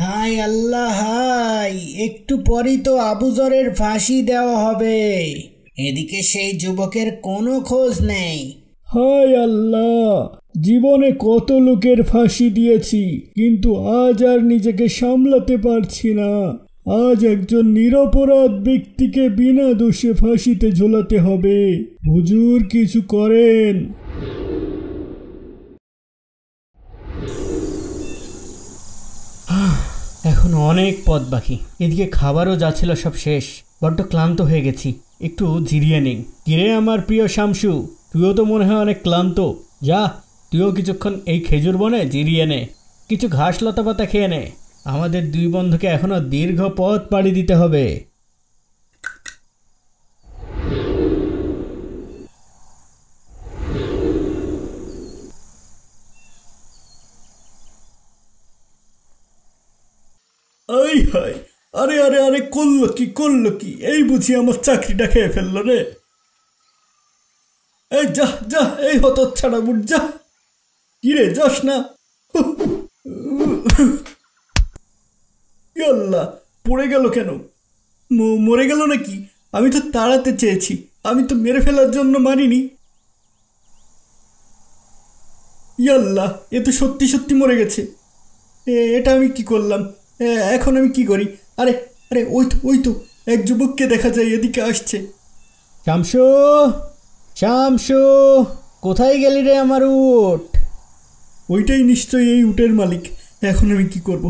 হায় আল্লাহ, হায়! একটু পরই তো আবুজরের ফাঁসি দেওয়া হবে। এদিকে সেই যুবকের কোনো খোঁজ নেই। হায় আল্লাহ, জীবনে কত লোকের ফাঁসি দিয়েছি, কিন্তু আজ আর নিজেকে সামলাতে পারছি না। আজ একজন নিরপরাধ ব্যক্তিকে বিনা দোষে ফাঁসিতে ঝোলাতে হবে। হুজুর, কিছু করেন। এখন অনেক পথ বাকি। এদিকে খাবারও যাচ্ছিল সব শেষ। বড্ড ক্লান্ত হয়ে গেছি, একটু জিরিয়ে নেই। কিরে আমার প্রিয় শামসু, তুইও তো মনে হয় অনেক ক্লান্ত। যা, তুইও কিছুক্ষণ এই খেজুর বনে জিরিয়ে নে, কিছু ঘাস লতা পাতা খেয়ে নে। আমাদের দুই বন্ধুকে এখনো দীর্ঘ পথ পাড়ি দিতে হবে। আই হায়, আরে আরে আরে, করলো কি? এই বুঝি আমার চাকরিটা খেয়ে ফেললো রে। এই যা যা, এই হতচ্ছাড়া বুট, যা। কিরে, যাস না? আল্লাহ, পড়ে গেল কেন? মরে গেল নাকি? আমি তো তাড়াতে চেয়েছি, আমি তো মেরে ফেলার জন্য মারিনি। ইয়াল্লাহ, এ তো সত্যি সত্যি মরে গেছে। এটা আমি কি করলাম? এখন আমি কি করি? আরে আরে, ওই তো এক যুবককে দেখা যায়, এদিকে আসছে। শামসু, শামসু, কোথায় গেলি রে আমার উট? ওইটাই নিশ্চয়ই এই উটের মালিক। এখন আমি কি করব?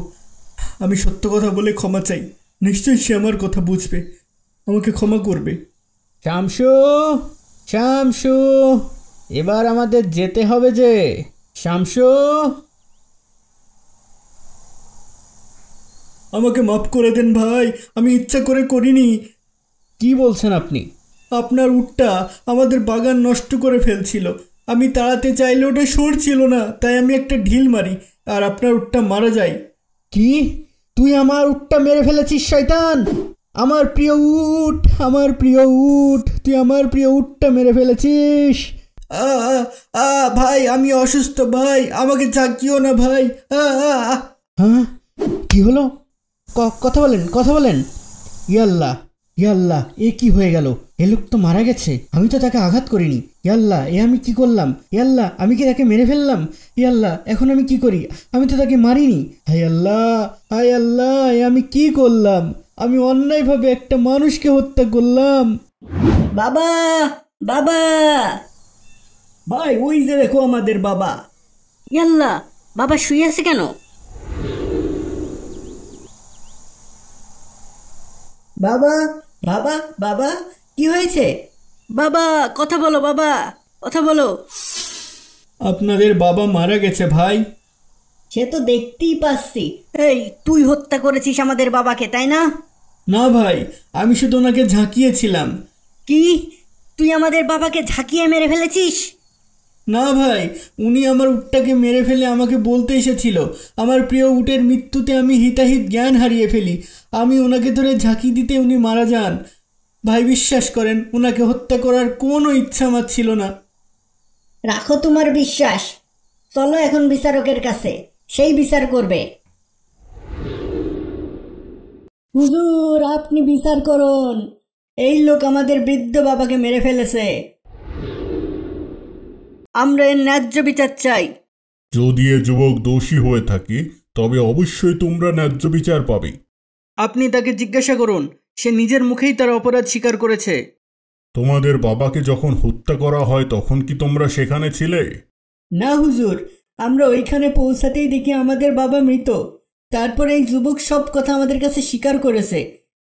আমি সত্য কথা বলে ক্ষমা চাই, নিশ্চয়ই সে আমার কথা বুঝবে, আমাকে ক্ষমা করবে। শামসু, শামসু, এবার আমাদের যেতে হবে যে। শামসু, আমাকে মাফ করে দেন ভাই, আমি ইচ্ছা করে করিনি। কি বলছেন আপনি? আপনার উটটা আমাদের বাগান নষ্ট করে ফেলছিল। আমি তাড়াতে চাইলে ওটা সরছিল না, তাই আমি একটা ঢিল মারি, আর আপনার উটটা মারা যায়। কি? তুই আমার উটটা মেরে ফেলেছিস শয়তান! আমার প্রিয় উট, আমার প্রিয় উট, তুই আমার প্রিয় উটটা মেরে ফেলেছিস। আ আ আ ভাই, আমি অসুস্থ ভাই, আমাকে ঝাঁকিও না ভাই। হ্যাঁ, কি হলো? কথা বলেন, কথা বলেন। ইয়াল্লাহ, ইয়াল্লাহ, এ কি হয়ে গেল? এ লোক তো মারা গেছে, আমি তো তাকে আঘাত করিনি। ইয়াল্লাহ, এ আমি কি করলাম? ইয়াল্লাহ, আমি কি তাকে মেরে ফেললাম? ইয়াল্লাহ, এখন আমি কি করি? আমি তো তাকে মারিনি। হায় আল্লাহ, হায় আল্লাহ, এ আমি কি করলাম? আমি অন্যায়ভাবে একটা মানুষকে হত্যা করলাম। বাবা, বাবা! ভাই, ওই যে দেখো আমাদের বাবা। ইয়াল্লা, বাবা শুয়ে আছে কেন? বাবা, বাবা, বাবা, কি হয়েছে? বাবা, কথা বলো বাবা, কথা বলো। আপনাদের বাবা মারা গেছে ভাই। সে তো দেখতেই পাচ্ছি। এই, তুই হত্যা করেছিস আমাদের বাবাকে, তাই না? না ভাই, আমি শুধু ওনাকে ঝাঁকিয়েছিলাম। কি? তুই আমাদের বাবাকে ঝাঁকিয়ে মেরে ফেলেছিস? না ভাই, উনি আমার উটটাকে মেরে ফেলে আমাকে বলতে এসেছিল আমার প্রিয় উটের মৃত্যুতে আমি হিতাহিত জ্ঞান হারিয়ে ফেলি। আমি ওনাকে ধরে ঝাঁকি দিতে উনি মারা যান। ভাই, বিশ্বাস করেন, ওনাকে হত্যা করার কোনো ইচ্ছা আমার ছিল না। রাখো তোমার বিশ্বাস, চলো এখন বিচারকের কাছে, সেই বিচার করবে। হুজুর, আপনি বিচার করুন। এই লোক আমাদের বৃদ্ধ বাবাকে মেরে ফেলেছে, আমরা এর ন্যায্য বিচার চাই। যদি এ যুবক দোষী হয়ে থাকে, তবে অবশ্যই তোমরা ন্যায্য বিচার পাবে। আপনি তাকে জিজ্ঞাসা করুন, সে নিজের মুখেই তার অপরাধ স্বীকার করেছে। তোমাদের বাবাকে যখন হত্যা করা হয় তখন কি তোমরা সেখানে ছিলে? না হুজুর, আমরা ওইখানে পৌঁছাতেই দেখি আমাদের বাবা মৃত। তারপর এই যুবক সব কথা আমাদের কাছে স্বীকার করেছে।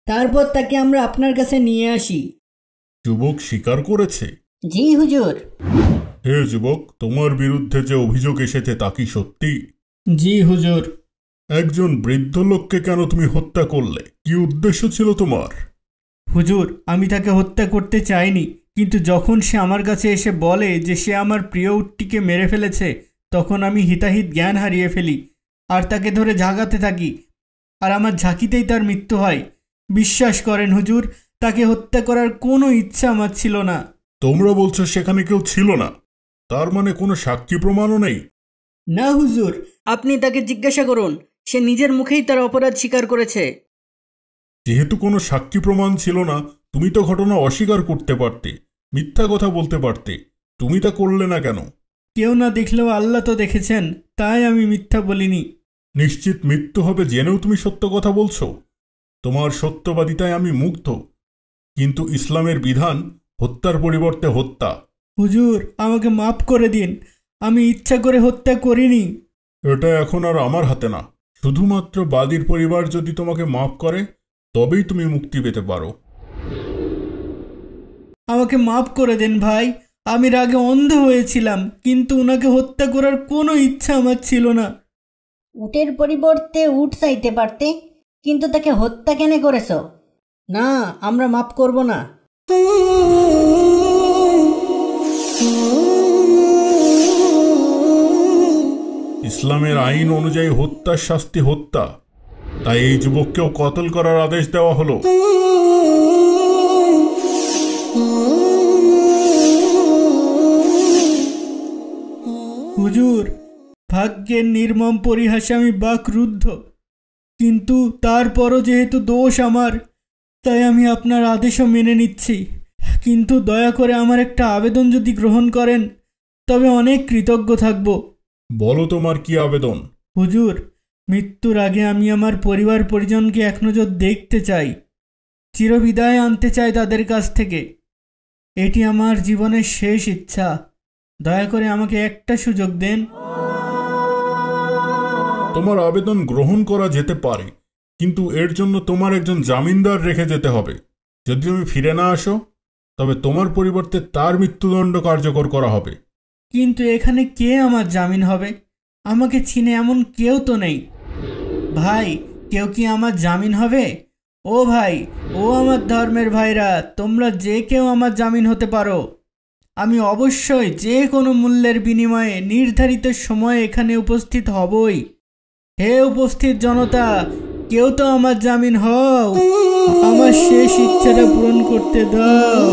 তারপর তাকে আমরা আপনার কাছে নিয়ে আসি। যুবক স্বীকার করেছে? জি হুজুর। হে যুবক, তোমার বিরুদ্ধে যে অভিযোগ এসেছে তা কি সত্যি? জি হুজুর। একজন বৃদ্ধ লোককে কেন তুমি হত্যা করলে? কি উদ্দেশ্য ছিল তোমার? হুজুর, আমি তাকে হত্যা করতে চাইনি, কিন্তু যখন সে আমার কাছে এসে বলে যে সে আমার প্রিয় উটটিকে মেরে ফেলেছে, তখন আমি হিতাহিত জ্ঞান হারিয়ে ফেলি আর তাকে ধরে ঝাঁকাতে থাকি, আর আমার ঝাঁকিতেই তার মৃত্যু হয়। বিশ্বাস করেন হুজুর, তাকে হত্যা করার কোনো ইচ্ছা আমার ছিল না। তোমরা বলছো সেখানে কেউ ছিল না, তার মানে কোনো সাক্ষী প্রমাণও নেই? না হুজুর, আপনি তাকে জিজ্ঞাসা করুন, সে নিজের মুখেই তার অপরাধ স্বীকার করেছে। যেহেতু কোনো সাক্ষী প্রমাণ ছিল না, তুমি তো ঘটনা অস্বীকার করতে পারতে, মিথ্যা কথা বলতে পারতে। তুমি তা করলে না কেন? কেউ না দেখলেও আল্লাহ তো দেখেছেন, তাই আমি মিথ্যা বলিনি। নিশ্চিত মৃত্যু হবে জেনেও তুমি সত্য কথা বলছো? তোমার সত্যবাদিতায় আমি মুগ্ধ, কিন্তু ইসলামের বিধান হত্যার পরিবর্তে হত্যা। হুজুর, আমাকে মাফ করে দিন, আমি ইচ্ছা করে হত্যা করিনি। এটা এখন আর আমার হাতে না। শুধুমাত্র বাদীর পরিবার যদি তোমাকে মাফ করে, তবেই তুমি মুক্তি পেতে পারো। আমাকে মাফ করে দেন ভাই, আমি রাগে অন্ধ হয়েছিলাম, কিন্তু ওনাকে হত্যা করার কোনো ইচ্ছা আমার ছিল না। উটের পরিবর্তে উট চাইতে পারতে, কিন্তু তাকে হত্যা কেন করেছ? না, আমরা মাফ করব না। ইসলামের আইন অনুযায়ী হত্যার শাস্তি হত্যা, তাই এই যুবককেও কতল করার আদেশ দেওয়া হলো। হুজুর, ভাগ্যের নির্মম পরিহাসে আমি বাকরুদ্ধ, কিন্তু তারপরও যেহেতু দোষ আমার, তাই আমি আপনার আদেশও মেনে নিচ্ছি। কিন্তু দয়া করে আমার একটা আবেদন যদি গ্রহণ করেন, তবে অনেক কৃতজ্ঞ থাকব। বলো তোমার কি আবেদন? হুজুর, মৃত্যুর আগে আমি আমার পরিবার পরিজনকে এক নজর দেখতে চাই, চিরবিদায় আনতে চাই তাদের কাছ থেকে। এটি আমার জীবনের শেষ ইচ্ছা। দয়া করে আমাকে একটা সুযোগ দেন। তোমার আবেদন গ্রহণ করা যেতে পারে, কিন্তু এর জন্য তোমার একজন জামিনদার রেখে যেতে হবে। যদি তুমি ফিরে না আসো, তবে তোমার পরিবর্তে তার মৃত্যুদণ্ড কার্যকর করা হবে। কিন্তু এখানে কে আমার জামিন হবে? আমাকে চিনে এমন কেউ তো নেই। ভাই, কেউ কি আমার জামিন হবে? ও ভাই, ও আমার ধর্মের ভাইরা, তোমরা যে কেউ আমার জামিন হতে পারো। আমি অবশ্যই যে কোনো মূল্যের বিনিময়ে নির্ধারিত সময়ে এখানে উপস্থিত হবই। হে উপস্থিত জনতা, কেউ তো আমার জামিন হও, আমার শেষ ইচ্ছাটা পূরণ করতে দাও।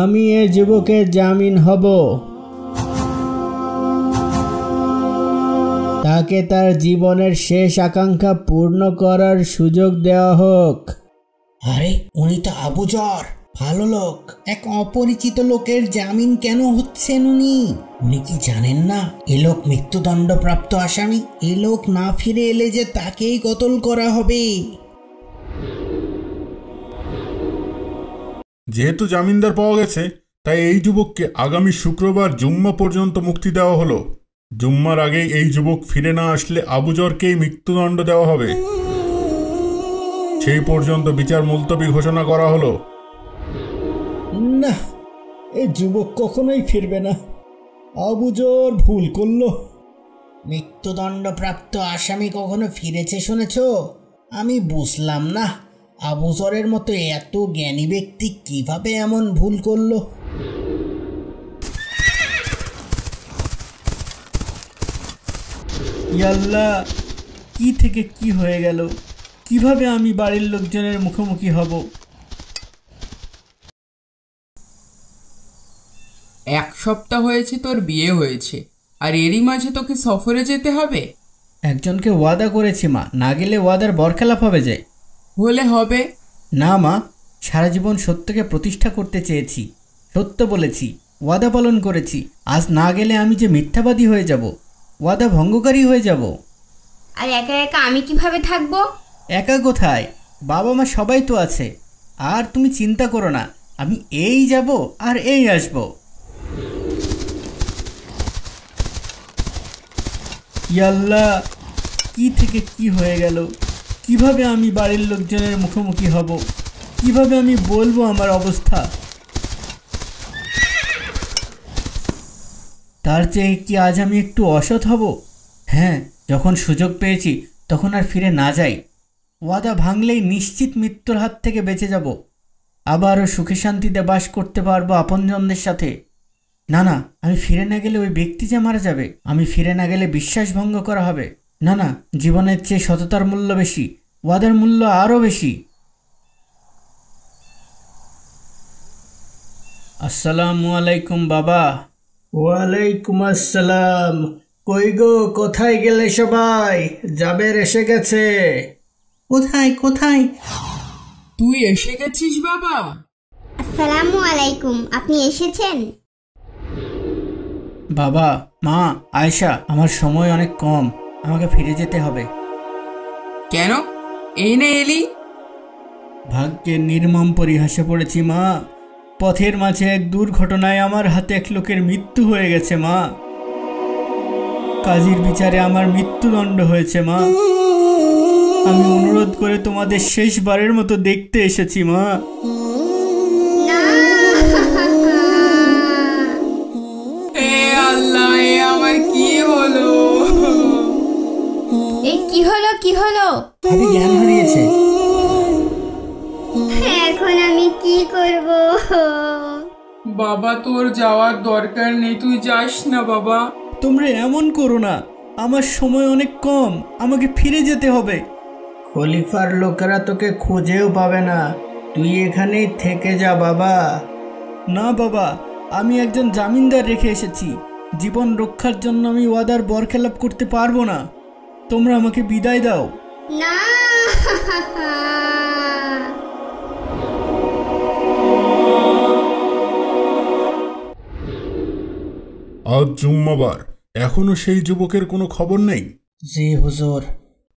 আমি এ যুবকের জামিন হব। তাকে তার জীবনের শেষ আকাঙ্ক্ষা পূর্ণ করার সুযোগ দেওয়া হোক। আরে, উনি তো আবুজর, ভালো লোক। এক অপরিচিত লোকের জামিন কেন হচ্ছেন উনি কি জানেন না এ লোক মৃত্যুদণ্ডপ্রাপ্ত আসামি? এ লোক না ফিরে এলে যে তাকেই কতল করা হবে। যেহেতু জামিনদার পাওয়া গেছে, তাই এই যুবককে আগামী শুক্রবার জুম্মা পর্যন্ত মুক্তি দেওয়া হলো। জুম্মার আগেই এই যুবক ফিরে না আসলে আবুজরকেই মৃত্যুদণ্ড দেওয়া হবে। সেই পর্যন্ত বিচার মুলতবি ঘোষণা করা হলো। না, এ যুবক কখনোই ফিরবে না। আবুজর ভুল করলো। মৃত্যুদণ্ডপ্রাপ্ত আসামি কখনো ফিরেছে শুনেছ? আমি বুঝলাম না, আবুজরের মতো এত জ্ঞানী ব্যক্তি কিভাবে এমন ভুল করলো। ইয়াল্লাহ, কি থেকে কি হয়ে গেল? কিভাবে আমি বাড়ির লোকজনের মুখোমুখি হব? 1 সপ্তাহ হয়েছে তোর বিয়ে হয়েছে, আর এরই মাঝে তোকে সফরে যেতে হবে? একজনকে ওয়াদা করেছি মা, না গেলে ওয়াদার বরখেলাপ হবে যে। হলে হবে। না মা, সারা জীবন সত্যকে প্রতিষ্ঠা করতে চেয়েছি, সত্য বলেছি, ওয়াদা পালন করেছি। আজ না গেলে আমি যে মিথ্যাবাদী হয়ে যাব, ওয়াদা ভঙ্গকারী হয়ে যাব। আর একা একা আমি কিভাবে থাকবো? একা কোথায়, বাবা মা সবাই তো আছে। আর তুমি চিন্তা করো না, আমি এই যাব আর এই আসব। ইয়াল্লাহ, কি থেকে কি হয়ে গেল? কিভাবে আমি বাড়ির লোকজনের মুখোমুখি হব? কিভাবে আমি বলবো আমার অবস্থা? তার চেয়ে কি আজ আমি একটু অসৎ হব? হ্যাঁ, যখন সুযোগ পেয়েছি তখন আর ফিরে না যাই। ওয়াদা ভাঙলেই নিশ্চিত মৃত্যুর হাত থেকে বেঁচে যাব, আবারও সুখে শান্তিতে বাস করতে পারবো আপনজনদের সাথে। না না, আমি ফিরে না গেলে ওই ব্যক্তি যে মারা যাবে, আমি ফিরে না গেলে বিশ্বাস ভঙ্গ করা হবে। না না, জীবনের চেয়ে সততার মূল্য বেশি, ওয়াদার মূল্য আরও বেশি। আসসালামু আলাইকুম বাবা। ওয়ালাইকুম আসসালাম। কই গো, কোথায় গেলে সবাই? জাবের এসে গেছে। কোথায় কোথায়? তুই এসে গেছিস বাবা? আসসালামু আলাইকুম, আপনি এসেছেন? বাবা, মা, আয়েশা, আমার সময় অনেক কম, আমাকে ফিরে যেতে হবে। কেন এই না এলি? ভাগ্যের নির্মম পরিহাসে পড়েছি মা। পথের মাঝে এক দুর্ঘটনায় আমার হাতে এক লোকের মৃত্যু হয়ে গেছে মা। কাজীর বিচারে আমার মৃত্যুদণ্ড হয়েছে মা। আমি অনুরোধ করে তোমাদের শেষবারের মতো দেখতে এসেছি মা। এ আল্লাহ, এ আমার কি হলো? এই কি হলো, কি হলো? ভাবি জ্ঞান হারিয়েছে। এখন আমি কি করব? বাবা, তোর যাওয়ার দরকার নেই, তুই যাস না বাবা। তোমরা এমন করো না, আমার সময় অনেক কম, আমাকে ফিরে যেতে হবে। খলিফার লোকেরা তোকে খুঁজেও পাবে না, তুই এখানেই থেকে যা বাবা। না বাবা, আমি একজন জামিনদার রেখে এসেছি। জীবন রক্ষার জন্য আমি ওয়াদার বরখেলাপ করতে পারবো না। তোমরা আমাকে বিদায় দাও। না, আজ জুম্মাবার, এখনো সেই যুবকের কোনো খবর নেই? জি হুজুর।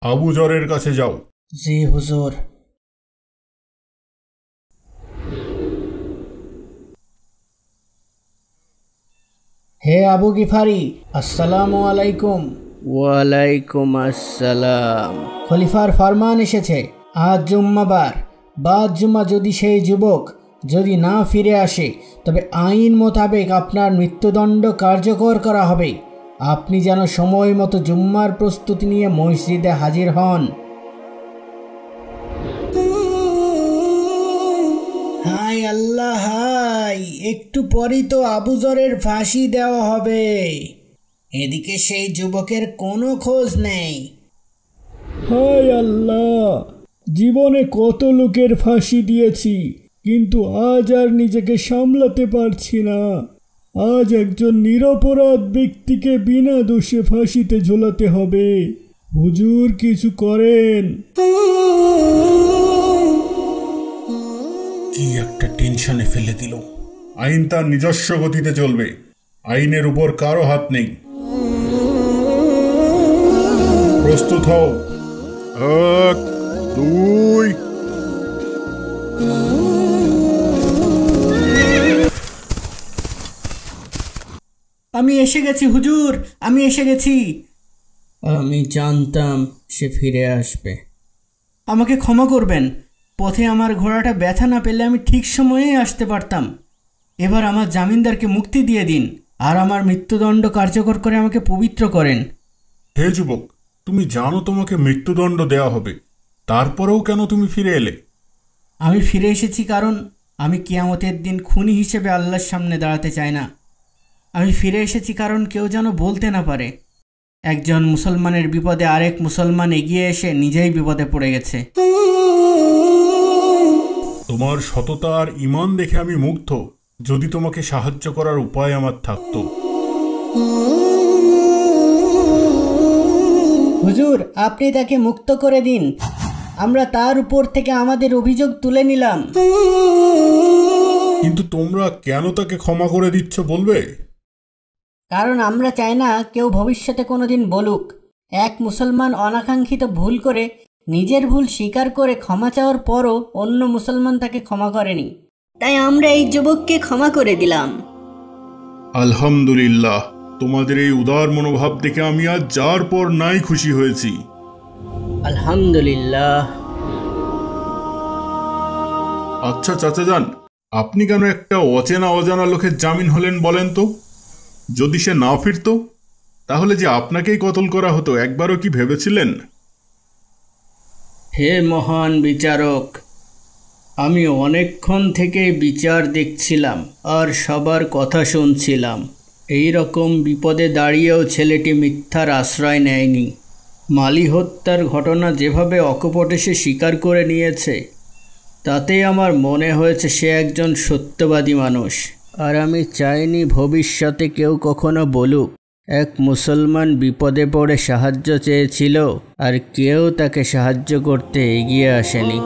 আবু জরের কাছে যাও। জি হুজুর। হে আবু গিফারি, আসসালামু আলাইকুম। ওয়ালাইকুম আসসালাম। খলিফার ফরমান এসেছে, আজ জুম্মাবার, বাদ জুম্মা যদি সেই যুবক যদি না ফিরে আসে তবে আইন মোতাবেক আপনার মৃত্যুদণ্ড কার্যকর করা হবে। আপনি যেন সময় মতো জুম্মার প্রস্তুতি নিয়ে মসজিদে হাজির হন। হাই আল্লাহ হাই, একটু পরই তো আবু জরের ফাঁসি দেওয়া হবে। এদিকে সেই যুবকের কোনো খোঁজ নেই। হায় আল্লাহ, জীবনে কত লোকের ফাঁসি দিয়েছি, কিন্তু আজ আর নিজেকে সামলাতে পারছি না। আজ একজন নিরপরাধ ব্যক্তিকে বিনা দোষে ফাঁসিতে ঝোলাতে হবে। হুজুর কিছু করেন। কি একটা টেনশনে ফেলে দিল। আইন তার নিজস্ব গতিতে চলবে, আইনের উপর কারো হাত নেই। প্রস্তুত হও। 1, 2। আমি এসে গেছি হুজুর, আমি এসে গেছি। আমি জানতাম সে ফিরে আসবে। আমাকে ক্ষমা করবেন, পথে আমার ঘোড়াটা ব্যথা না পেলে আমি ঠিক সময়েই আসতে পারতাম। এবার আমার জামিনদারকে মুক্তি দিয়ে দিন আর আমার মৃত্যুদণ্ড কার্যকর করে আমাকে পবিত্র করেন। হে যুবক, তুমি জানো তোমাকে মৃত্যুদণ্ড দেওয়া হবে, তারপরেও কেন তুমি ফিরে এলে? আমি ফিরে এসেছি কারণ আমি কিয়ামতের দিন খুনি হিসেবে আল্লাহর সামনে দাঁড়াতে চাই না। আমি ফিরে এসেছি কারণ কেউ যেন বলতে না পারে একজন মুসলমানের বিপদে আরেক মুসলমান এগিয়ে এসে নিজেই বিপদে পড়ে গেছে। তোমার সততা আর ঈমান দেখে আমি মুগ্ধ। যদি তোমাকে সাহায্য করার উপায় আমার থাকতো। হুজুর, আপনি তাকে মুক্ত করে দিন, আমরা তার উপর থেকে আমাদের অভিযোগ তুলে নিলাম। কিন্তু তোমরা কেন তাকে ক্ষমা করে দিচ্ছ বলবে? কারণ আমরা চাই না কেউ ভবিষ্যতে কোনোদিন বলুক এক মুসলমান অনাকাঙ্ক্ষিত ভুল করে নিজের ভুল স্বীকার করে ক্ষমা চাওয়ার পরও অন্য মুসলমান তাকে ক্ষমা করেনি। তাই আমরা এই যুবককে ক্ষমা করে দিলাম। আলহামদুলিল্লাহ, তোমাদের এই উদার মনোভাব দেখে আমি আজ যার পর নাই খুশি হয়েছি। আলহামদুলিল্লাহ। আচ্ছা চাচাজান, আপনি কেন একটা অচেনা অজানা লোকের জামিন হলেন বলেন তো? যদি সে না ফিরত তাহলে যে আপনাকেই কতল করা হতো, একবারও কি ভেবেছিলেন? হে মহান বিচারক, আমি অনেকক্ষণ থেকে বিচার দেখছিলাম আর সবার কথা শুনছিলাম। এই রকম বিপদে দাঁড়িয়েও ছেলেটি মিথ্যার আশ্রয় নেয়নি। মালি হত্যার ঘটনা যেভাবে অকপটে সে স্বীকার করে নিয়েছে, তাতে আমার মনে হয়েছে সে একজন সত্যবাদী মানুষ। আর আমি চাইনি ভবিষ্যতে কেউ কখনো বলুক এক মুসলমান বিপদে পড়ে সাহায্য চেয়েছিল আর কেউ তাকে সাহায্য করতে এগিয়ে আসেনি।